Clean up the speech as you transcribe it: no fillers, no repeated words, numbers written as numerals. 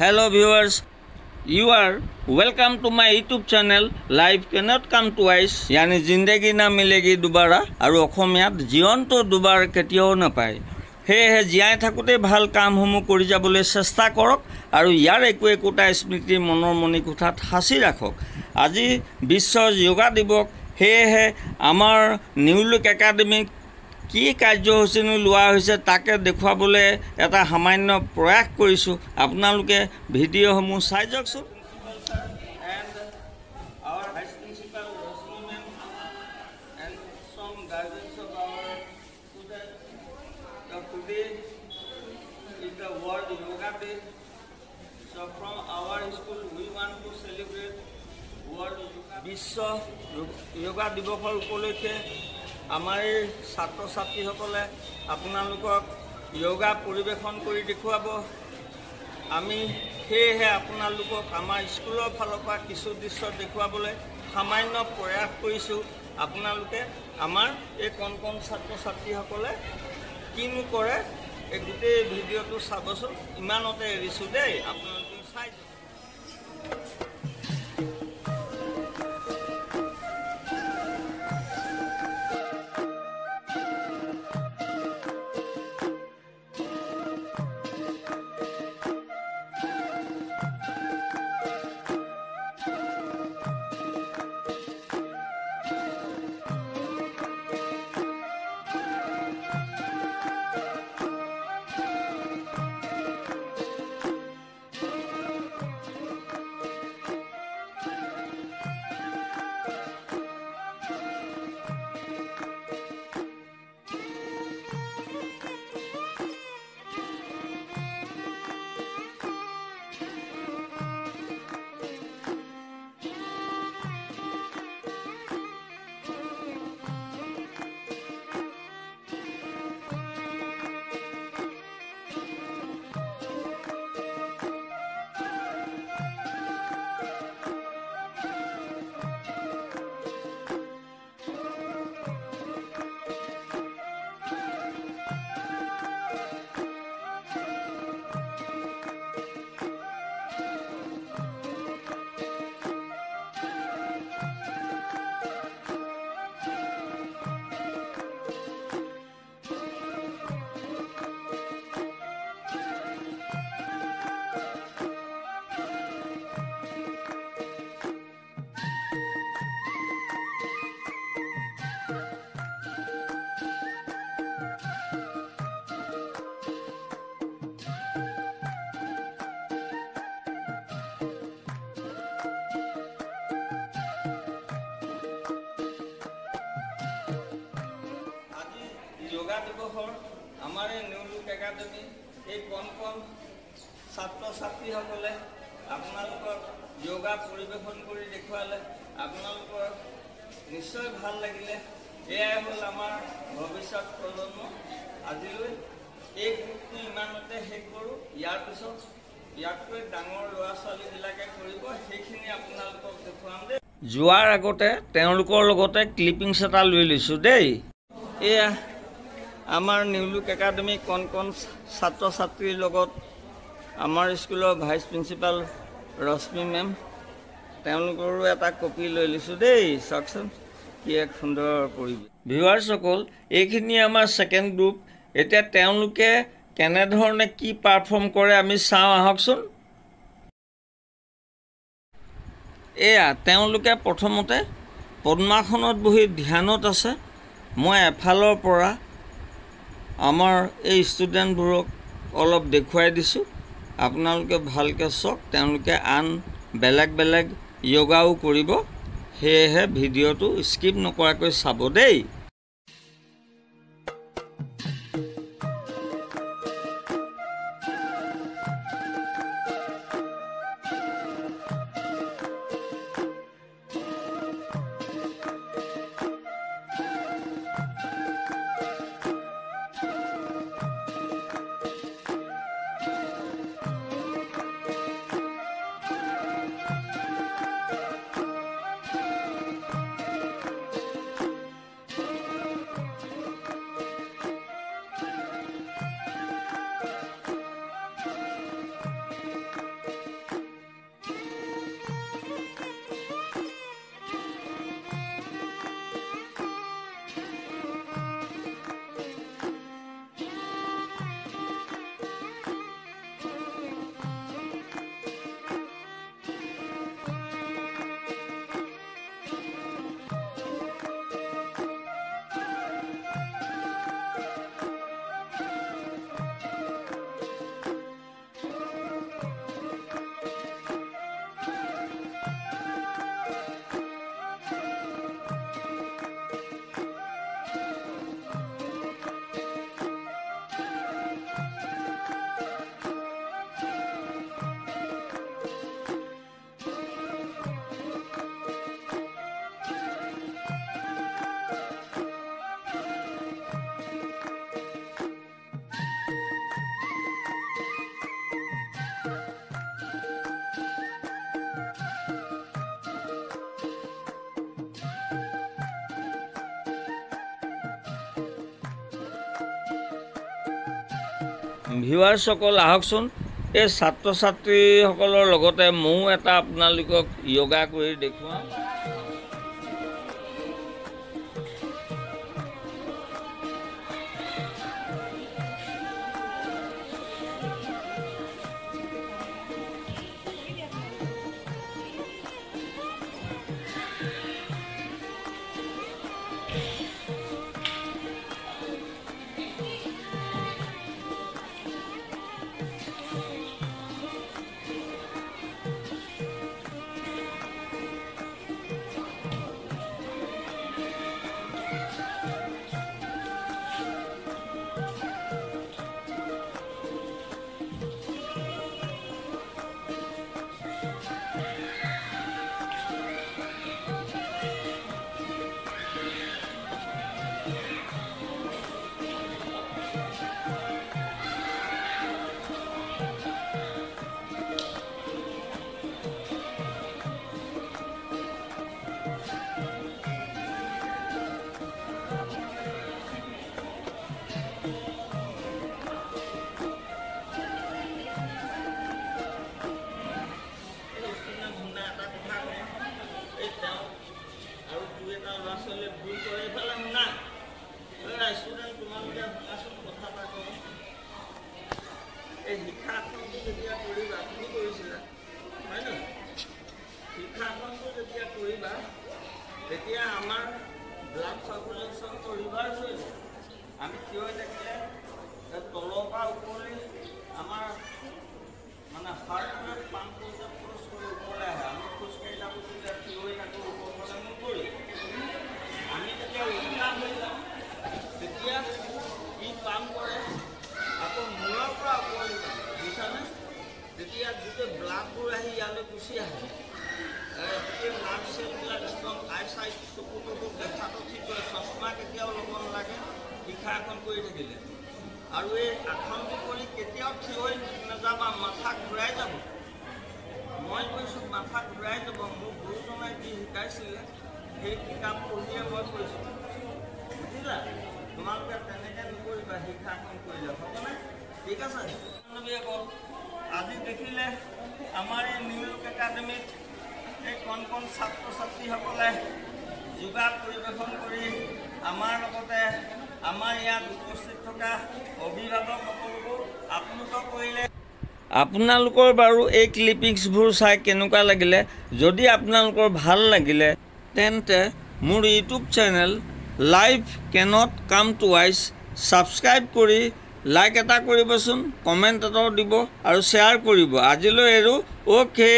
Hello viewers, you are welcome to my YouTube channel. Life cannot come twice. यानी जिंदगी ना मिलेगी दोबारा और অসমীয়াত জীৱনটো দুবাৰ কেতিয়াও নাপায়। সেয়েহে জীয়াই থাকোঁতে ভাল কামসমূহ কৰি যাবলৈ চেষ্টা কৰক আৰু ইয়াৰ একোটা স্মৃতি মনৰ মনি কোঠাত সাঁচি ৰাখক। আজি বিশ্ব যোগা দিৱস, সেয়েহে আমাৰ নিউ লুক একাডেমিক কি কাৰ্যসূচী লোৱা হৈছে তাকে দেখুৱাবলৈ এটা সামান্য প্ৰয়াস কৰিছোঁ। আপোনালোকে ভিডিঅ'সমূহ চাই যাওকচোন। Today is the World Yoga Day. So from our school we want to celebrate World Yoga বিশ্ব যোগা দিৱসৰ উপলক্ষে আমাৰ ছাত্ৰ ছাত্ৰীসকলে আপোনালোকক যোগা পৰিৱেশন কৰি দেখুৱাব। আমি সেয়েহে আপোনালোকক আমাৰ স্কুলৰ ফালৰ পৰা কিছু দৃশ্য দেখুৱাবলৈ সামান্য প্ৰয়াস কৰিছোঁ। আপোনালোকে আমাৰ এই কণ ছাত্ৰ ছাত্ৰীসকলে কিনো কৰে এই গোটেই ভিডিঅ'টো চাবচোন। ইমানতে এৰিছোঁ দেই, আপোনালোকে চাই যোগা দিৱসৰ আমাৰ এই নিউ লুক একাডেমি এই কণ ছাত্ৰ ছাত্ৰীসকলে আপোনালোকক যোগা পৰিৱেশন কৰি দেখুৱালে আপোনালোকৰ নিশ্চয় ভাল লাগিলে। এয়াই হ'ল আমাৰ ভৱিষ্যত প্ৰজন্ম। আজিলৈ এই গ্ৰুপটো ইমানতে শেষ কৰোঁ। ইয়াৰ পিছত ইয়াতকৈ ডাঙৰ ল'ৰা ছোৱালীবিলাকে কৰিব, সেইখিনি আপোনালোকক দেখুৱাম দেই। যোৱাৰ আগতে তেওঁলোকৰ লগতে ক্লিপিংছ এটা লৈ লৈছোঁ দেই। এয়া আমাৰ নিউ লুক একাডেমি কণ ছাত্ৰ ছাত্ৰীৰ লগত আমাৰ স্কুলৰ ভাইচ প্ৰিন্সিপাল ৰশ্মি মেম, তেওঁলোকৰো এটা কপি লৈ লৈছোঁ দেই। চাওকচোন কি এক সুন্দৰ পৰিৱেশ। ভিউৱাৰ্ছসকল, এইখিনি আমাৰ ছেকেণ্ড গ্ৰুপ। এতিয়া তেওঁলোকে কেনেধৰণে কি পাৰফৰ্ম কৰে আমি চাওঁ আহকচোন। এয়া তেওঁলোকে প্ৰথমতে পদ্মাসনত বহি ধ্যানত আছে। মই এফালৰ পৰা আমাৰ এই ষ্টুডেণ্টবোৰক অলপ দেখুৱাই দিছোঁ, আপোনালোকে ভালকৈ চাওক। তেওঁলোকে আন বেলেগ বেলেগ য়োগাও কৰিব, সেয়েহে ভিডিঅ'টো স্কিপ নকৰাকৈ চাব দেই। ভিউৱাৰ্ছসকল আহকচোন, এই ছাত্ৰ ছাত্ৰীসকলৰ লগতে ময়ো এটা আপোনালোকক য়োগা কৰি দেখুৱাম। তেতিয়া আমাৰ ব্লাড সাৰ্কুলেশ্যনটো ৰিভাৰ্ছ হৈ যায়। আমি থিয় হৈ থাকিলে তলৰ পৰা ওপৰলৈ আমাৰ মানে হাৰ্ট ৰেট পাম্প কৰোঁতে খৰচ কৰি ওপৰলৈ আহে। আমি খোজকাঢ়ি থাকোঁ, তেতিয়া থিয় হৈ থাকোঁ, ওপৰফালে নপৰি আমি যেতিয়া উল্টা হৈ যাওঁ, তেতিয়া ই পাম্প কৰে আকৌ মূৰৰ পৰা ওপৰলৈ যাওঁ, বুজিছানে? তেতিয়া গোটেই ব্লাডবোৰ আহি ইয়ালৈ গুচি আহে। গোটেই ব্লাড চেলবিলাক একদম আইচাইট চকু তকু দেখাটো ঠিক কৰে। চশমা কেতিয়াও ল'ব নালাগে শিক্ষা এখন কৰি থাকিলে। আৰু এই আসনটো কৰি কেতিয়াও থিয় হৈ নাযাবা, মাথা ঘূৰাই যাব। মই কৈছোঁ মাথা ঘূৰাই যাব। মোৰ গুৰুজনাই যি শিকাইছিলে সেই কিতাপ পঢ়িয়ে মই কৈছোঁ, বুজিলা? তোমালোকে তেনেকৈ নকৰিবা শিক্ষাখন কৰিলে, হ'বনে? ঠিক আছে। আজি দেখিলে আমাৰ এই নিউ লুক একাডেমীত এই কণ কণ ছাত্ৰ ছাত্ৰীসকলে যোগা পৰিৱেশন কৰি আমাৰ লগতে আমাৰ ইয়াত উপস্থিত থকা অভিভাৱকসকলকো আপ্লুত কৰিলে। আপোনালোকৰ বাৰু এই ক্লিপিংছবোৰ চাই কেনেকুৱা লাগিলে? যদি আপোনালোকৰ ভাল লাগিলে তেন্তে মোৰ ইউটিউব চেনেল লাইফ কেনট কাম টুৱাইছ ছাবস্ক্ৰাইব কৰি লাইক এটা কৰিবচোন, কমেণ্ট এটাও দিব আৰু শ্বেয়াৰ কৰিব। আজিলৈ এৰো, অ'কে।